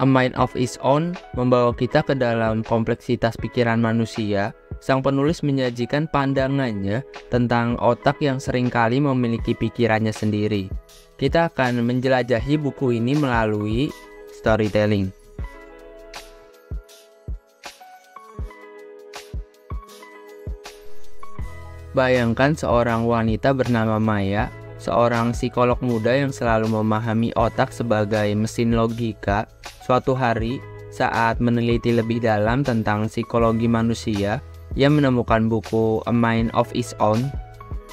A Mind of Its Own membawa kita ke dalam kompleksitas pikiran manusia. Sang penulis menyajikan pandangannya tentang otak yang seringkali memiliki pikirannya sendiri. Kita akan menjelajahi buku ini melalui storytelling. Bayangkan seorang wanita bernama Maya, seorang psikolog muda yang selalu memahami otak sebagai mesin logika. Suatu hari, saat meneliti lebih dalam tentang psikologi manusia, ia menemukan buku A Mind of Its Own.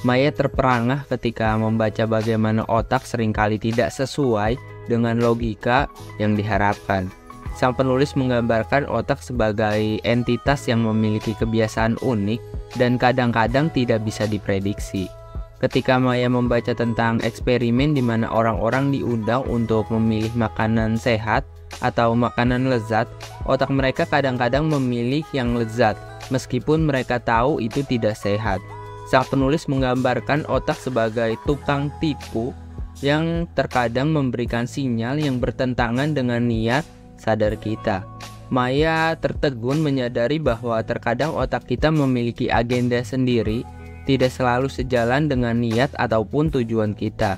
Maya terperangah ketika membaca bagaimana otak seringkali tidak sesuai dengan logika yang diharapkan. Sang penulis menggambarkan otak sebagai entitas yang memiliki kebiasaan unik dan kadang-kadang tidak bisa diprediksi. Ketika Maya membaca tentang eksperimen di mana orang-orang diundang untuk memilih makanan sehat atau makanan lezat, otak mereka kadang-kadang memilih yang lezat, meskipun mereka tahu itu tidak sehat. Sang penulis menggambarkan otak sebagai tukang tipu yang terkadang memberikan sinyal yang bertentangan dengan niat sadar kita. Maya tertegun menyadari bahwa terkadang otak kita memiliki agenda sendiri, tidak selalu sejalan dengan niat ataupun tujuan kita.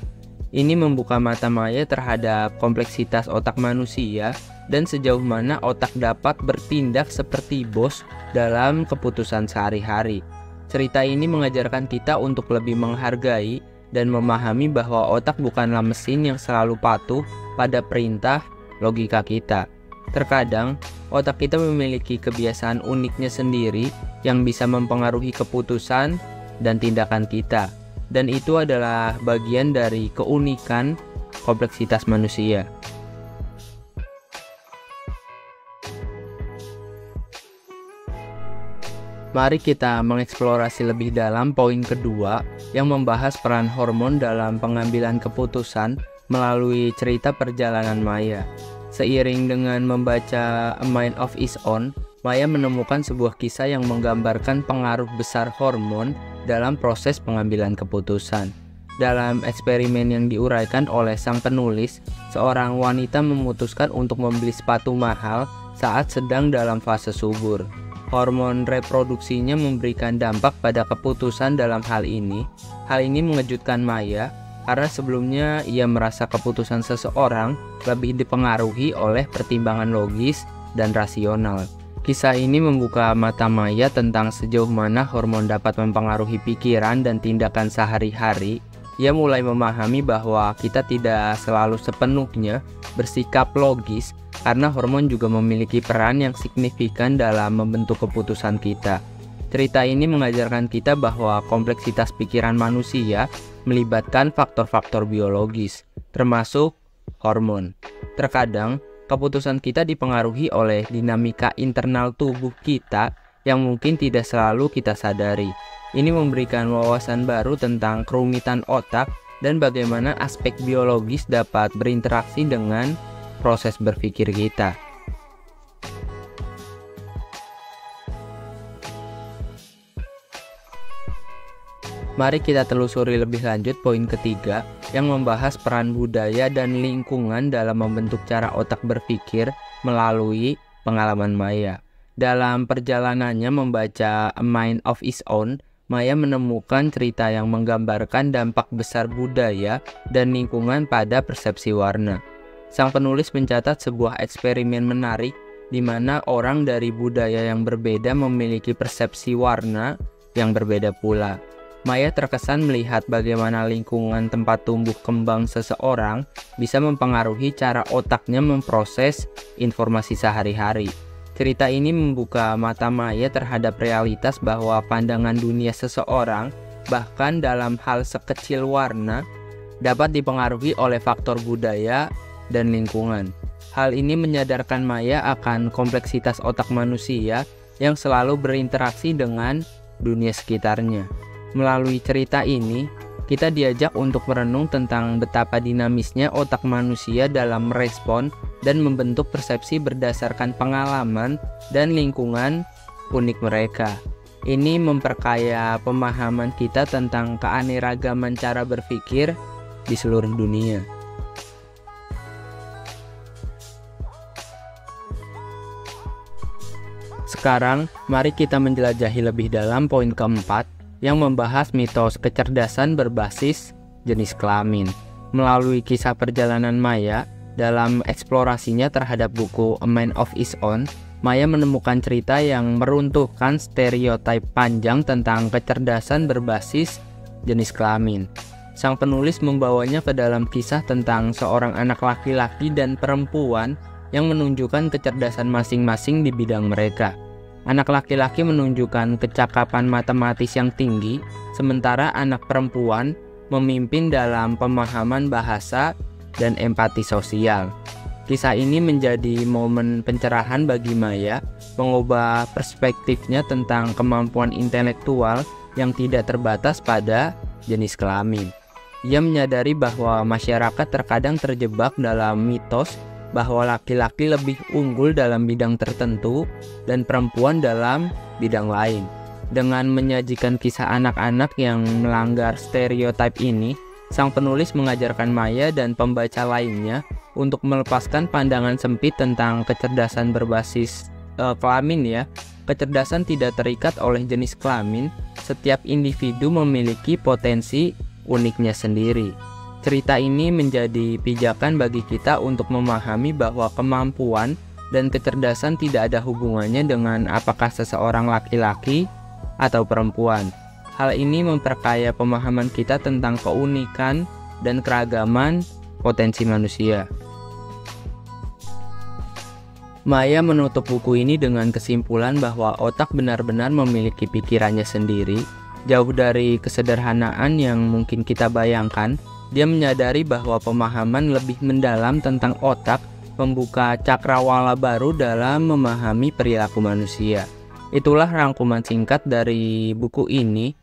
Ini membuka mata Maya terhadap kompleksitas otak manusia dan sejauh mana otak dapat bertindak seperti bos dalam keputusan sehari-hari. Cerita ini mengajarkan kita untuk lebih menghargai dan memahami bahwa otak bukanlah mesin yang selalu patuh pada perintah logika kita. Terkadang, otak kita memiliki kebiasaan uniknya sendiri yang bisa mempengaruhi keputusan dan tindakan kita, dan itu adalah bagian dari keunikan kompleksitas manusia. Mari kita mengeksplorasi lebih dalam poin kedua yang membahas peran hormon dalam pengambilan keputusan melalui cerita perjalanan Maya. Seiring dengan membaca A Mind of Its Own, Maya menemukan sebuah kisah yang menggambarkan pengaruh besar hormon dalam proses pengambilan keputusan. Dalam eksperimen yang diuraikan oleh sang penulis, seorang wanita memutuskan untuk membeli sepatu mahal saat sedang dalam fase subur. Hormon reproduksinya memberikan dampak pada keputusan dalam hal ini. Hal ini mengejutkan Maya karena sebelumnya ia merasa keputusan seseorang lebih dipengaruhi oleh pertimbangan logis dan rasional. Kisah ini membuka mata Maya tentang sejauh mana hormon dapat mempengaruhi pikiran dan tindakan sehari-hari. Ia mulai memahami bahwa kita tidak selalu sepenuhnya bersikap logis karena hormon juga memiliki peran yang signifikan dalam membentuk keputusan kita. Cerita ini mengajarkan kita bahwa kompleksitas pikiran manusia melibatkan faktor-faktor biologis, termasuk hormon. Terkadang, keputusan kita dipengaruhi oleh dinamika internal tubuh kita yang mungkin tidak selalu kita sadari. Ini memberikan wawasan baru tentang kerumitan otak dan bagaimana aspek biologis dapat berinteraksi dengan proses berpikir kita. Mari kita telusuri lebih lanjut poin ketiga yang membahas peran budaya dan lingkungan dalam membentuk cara otak berpikir melalui pengalaman Maya. Dalam perjalanannya membaca A Mind of Its Own, Maya menemukan cerita yang menggambarkan dampak besar budaya dan lingkungan pada persepsi warna. Sang penulis mencatat sebuah eksperimen menarik di mana orang dari budaya yang berbeda memiliki persepsi warna yang berbeda pula. Maya terkesan melihat bagaimana lingkungan tempat tumbuh kembang seseorang bisa mempengaruhi cara otaknya memproses informasi sehari-hari. Cerita ini membuka mata Maya terhadap realitas bahwa pandangan dunia seseorang, bahkan dalam hal sekecil warna, dapat dipengaruhi oleh faktor budaya dan lingkungan. Hal ini menyadarkan Maya akan kompleksitas otak manusia yang selalu berinteraksi dengan dunia sekitarnya. Melalui cerita ini, kita diajak untuk merenung tentang betapa dinamisnya otak manusia dalam merespon dan membentuk persepsi berdasarkan pengalaman dan lingkungan unik mereka. Ini memperkaya pemahaman kita tentang keanekaragaman cara berpikir di seluruh dunia. Sekarang, mari kita menjelajahi lebih dalam poin keempat yang membahas mitos kecerdasan berbasis jenis kelamin. Melalui kisah perjalanan Maya, dalam eksplorasinya terhadap buku A Man of His Own, Maya menemukan cerita yang meruntuhkan stereotip panjang tentang kecerdasan berbasis jenis kelamin. Sang penulis membawanya ke dalam kisah tentang seorang anak laki-laki dan perempuan yang menunjukkan kecerdasan masing-masing di bidang mereka. Anak laki-laki menunjukkan kecakapan matematis yang tinggi, sementara anak perempuan memimpin dalam pemahaman bahasa dan empati sosial. Kisah ini menjadi momen pencerahan bagi Maya, mengubah perspektifnya tentang kemampuan intelektual yang tidak terbatas pada jenis kelamin. Ia menyadari bahwa masyarakat terkadang terjebak dalam mitos bahwa laki-laki lebih unggul dalam bidang tertentu dan perempuan dalam bidang lain. Dengan menyajikan kisah anak-anak yang melanggar stereotip ini, sang penulis mengajarkan Maya dan pembaca lainnya untuk melepaskan pandangan sempit tentang kecerdasan berbasis kelamin ya. Kecerdasan tidak terikat oleh jenis kelamin, setiap individu memiliki potensi uniknya sendiri. Cerita ini menjadi pijakan bagi kita untuk memahami bahwa kemampuan dan kecerdasan tidak ada hubungannya dengan apakah seseorang laki-laki atau perempuan. Hal ini memperkaya pemahaman kita tentang keunikan dan keragaman potensi manusia. Maya menutup buku ini dengan kesimpulan bahwa otak benar-benar memiliki pikirannya sendiri, jauh dari kesederhanaan yang mungkin kita bayangkan. Dia menyadari bahwa pemahaman lebih mendalam tentang otak membuka cakrawala baru dalam memahami perilaku manusia. Itulah rangkuman singkat dari buku ini.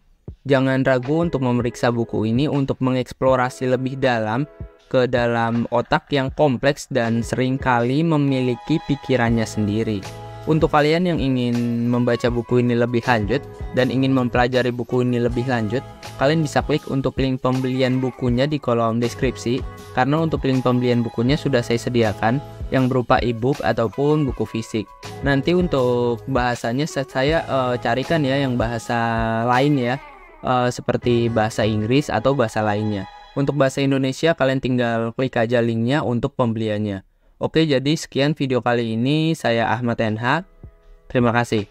Jangan ragu untuk memeriksa buku ini untuk mengeksplorasi lebih dalam ke dalam otak yang kompleks dan seringkali memiliki pikirannya sendiri. Untuk kalian yang ingin membaca buku ini lebih lanjut dan ingin mempelajari buku ini lebih lanjut, kalian bisa klik untuk link pembelian bukunya di kolom deskripsi, karena untuk link pembelian bukunya sudah saya sediakan yang berupa e-book ataupun buku fisik. Nanti untuk bahasanya saya carikan ya yang bahasa lain ya, seperti bahasa Inggris atau bahasa lainnya. Untuk bahasa Indonesia kalian tinggal klik aja linknya untuk pembeliannya. Oke, jadi sekian video kali ini. Saya Ahmad NH. Terima kasih.